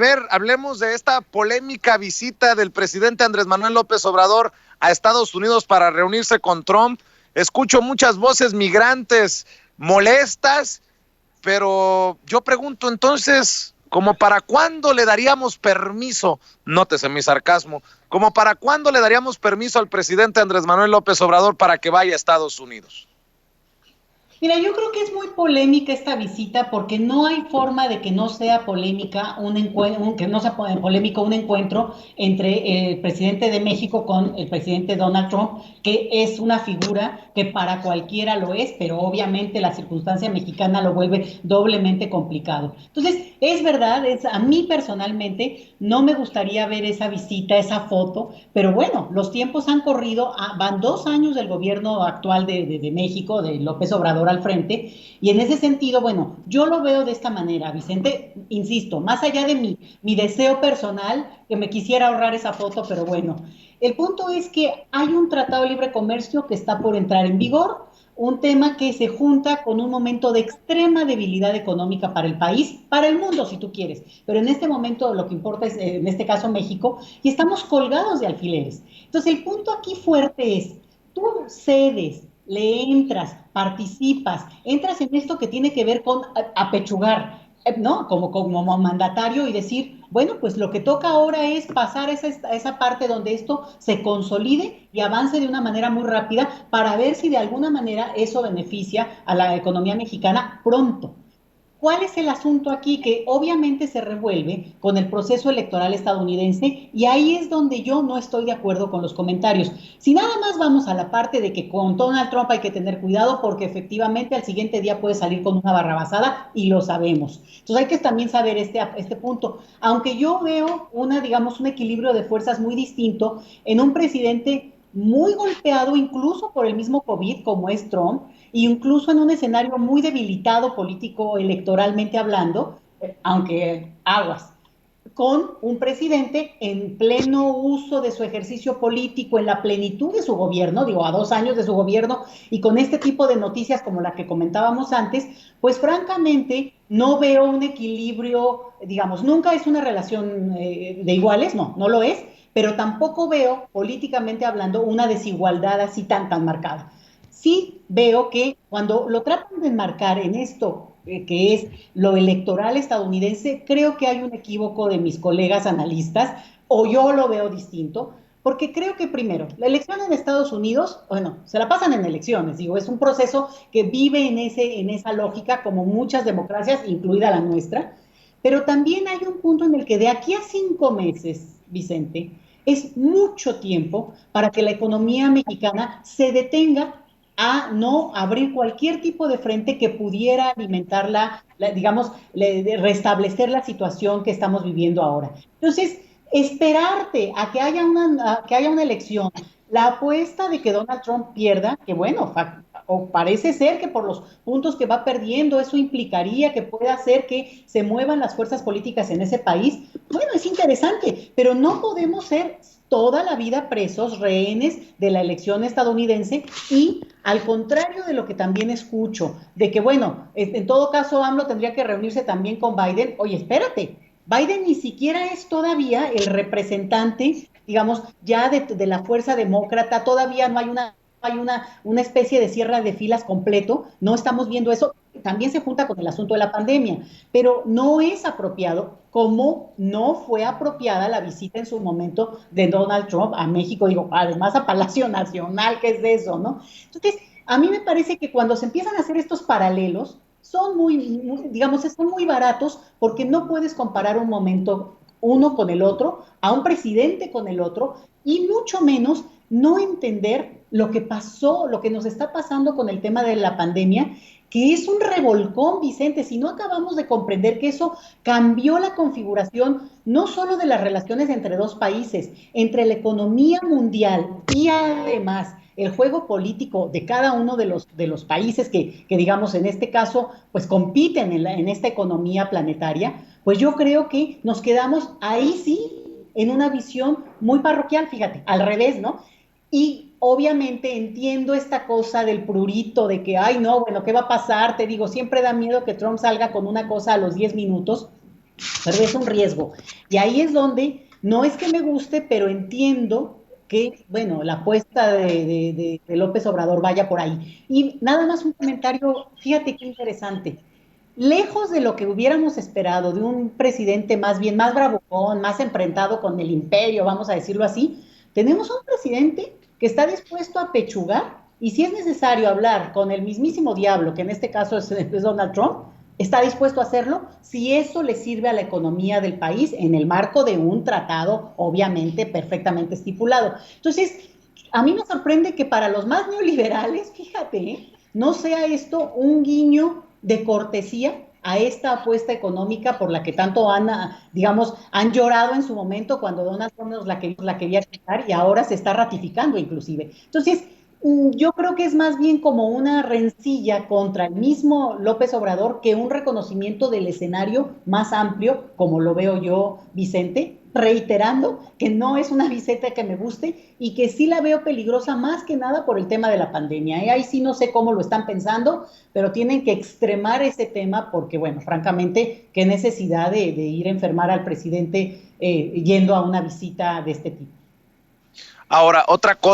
ver, hablemos de esta polémica visita del presidente Andrés Manuel López Obrador a Estados Unidos para reunirse con Trump. Escucho muchas voces migrantes molestas, pero yo pregunto entonces, ¿como para cuándo le daríamos permiso? Nótese mi sarcasmo. ¿Como para cuándo le daríamos permiso al presidente Andrés Manuel López Obrador para que vaya a Estados Unidos? Mira, yo creo que es muy polémica esta visita porque no hay forma de que no sea polémica que no sea polémico un encuentro entre el presidente de México con el presidente Donald Trump, que es una figura que para cualquiera lo es, pero obviamente la circunstancia mexicana lo vuelve doblemente complicado. Entonces, es verdad, a mí personalmente no me gustaría ver esa visita, esa foto, pero bueno, los tiempos han corrido, van 2 años del gobierno actual de México, de López Obrador al frente, y en ese sentido, bueno, yo lo veo de esta manera, Vicente, insisto, más allá de mi deseo personal, que me quisiera ahorrar esa foto, pero bueno, el punto es que hay un tratado de libre comercio que está por entrar en vigor, un tema que se junta con un momento de extrema debilidad económica para el país, para el mundo si tú quieres, pero en este momento lo que importa es, en este caso México, y estamos colgados de alfileres. Entonces el punto aquí fuerte es, tú cedes, le entras, participas, entras en esto que tiene que ver con apechugar, ¿no? Como mandatario y decir, bueno, pues lo que toca ahora es pasar esa parte donde esto se consolide y avance de una manera muy rápida para ver si de alguna manera eso beneficia a la economía mexicana pronto. ¿Cuál es el asunto aquí? Que obviamente se revuelve con el proceso electoral estadounidense y ahí es donde yo no estoy de acuerdo con los comentarios. Si nada más vamos a la parte de que con Donald Trump hay que tener cuidado porque efectivamente al siguiente día puede salir con una barrabasada y lo sabemos. Entonces hay que también saber este punto. Aunque yo veo digamos, un equilibrio de fuerzas muy distinto en un presidente muy golpeado incluso por el mismo COVID como es Trump, incluso en un escenario muy debilitado político electoralmente hablando, aunque aguas, con un presidente en pleno uso de su ejercicio político, en la plenitud de su gobierno, digo, a 2 años de su gobierno, y con este tipo de noticias como la que comentábamos antes, pues francamente no veo un equilibrio, digamos, nunca es una relación de iguales, no, no lo es, pero tampoco veo, políticamente hablando, una desigualdad así tan marcada. Sí veo que cuando lo tratan de enmarcar en esto que es lo electoral estadounidense, creo que hay un equívoco de mis colegas analistas, o yo lo veo distinto, porque creo que primero, la elección en Estados Unidos, bueno, se la pasan en elecciones, digo, es un proceso que vive en esa lógica como muchas democracias, incluida la nuestra, pero también hay un punto en el que de aquí a 5 meses, Vicente, es mucho tiempo para que la economía mexicana se detenga a no abrir cualquier tipo de frente que pudiera alimentar digamos, restablecer la situación que estamos viviendo ahora. Entonces, esperarte a que haya una elección, la apuesta de que Donald Trump pierda, que bueno, o parece ser que por los puntos que va perdiendo, eso implicaría que pueda hacer que se muevan las fuerzas políticas en ese país. Bueno, es interesante, pero no podemos ser toda la vida presos, rehenes de la elección estadounidense y al contrario de lo que también escucho, de que bueno, en todo caso AMLO tendría que reunirse también con Biden, oye, espérate, Biden ni siquiera es todavía el representante, digamos, ya de la fuerza demócrata, todavía no hay una especie de cierre de filas completo, no estamos viendo eso, también se junta con el asunto de la pandemia, pero no es apropiado, como no fue apropiada la visita en su momento de Donald Trump a México, digo, además a Palacio Nacional, ¿qué es de eso, no? Entonces, a mí me parece que cuando se empiezan a hacer estos paralelos, digamos, son muy baratos porque no puedes comparar un momento uno con el otro, a un presidente con el otro, y mucho menos no entender lo que pasó, lo que nos está pasando con el tema de la pandemia, que es un revolcón, Vicente, si no acabamos de comprender que eso cambió la configuración no solo de las relaciones entre dos países, entre la economía mundial y además el juego político de cada uno de los países que, digamos, en este caso, pues compiten en esta economía planetaria, pues yo creo que nos quedamos ahí sí en una visión muy parroquial, fíjate, al revés, ¿no? Y obviamente entiendo esta cosa del prurito, de que, ay, no, bueno, ¿qué va a pasar? Te digo, siempre da miedo que Trump salga con una cosa a los 10 minutos, pero es un riesgo. Y ahí es donde, no es que me guste, pero entiendo que, bueno, la apuesta de López Obrador vaya por ahí. Y nada más un comentario, fíjate qué interesante. Lejos de lo que hubiéramos esperado de un presidente más bien, más bravucón, más enfrentado con el imperio, vamos a decirlo así, tenemos un presidente que está dispuesto a pechugar y si es necesario hablar con el mismísimo diablo, que en este caso es Donald Trump, está dispuesto a hacerlo si eso le sirve a la economía del país en el marco de un tratado, obviamente, perfectamente estipulado. Entonces, a mí me sorprende que para los más neoliberales, fíjate, no sea esto un guiño de cortesía a esta apuesta económica por la que tanto han, digamos, han llorado en su momento cuando Donald Trump nos la quería quitar y ahora se está ratificando inclusive. Entonces, yo creo que es más bien como una rencilla contra el mismo López Obrador que un reconocimiento del escenario más amplio, como lo veo yo, Vicente, reiterando que no es una visita que me guste y que sí la veo peligrosa más que nada por el tema de la pandemia. Ahí sí no sé cómo lo están pensando, pero tienen que extremar ese tema porque, bueno, francamente, qué necesidad de ir a enfermar al presidente yendo a una visita de este tipo. Ahora, otra cosa.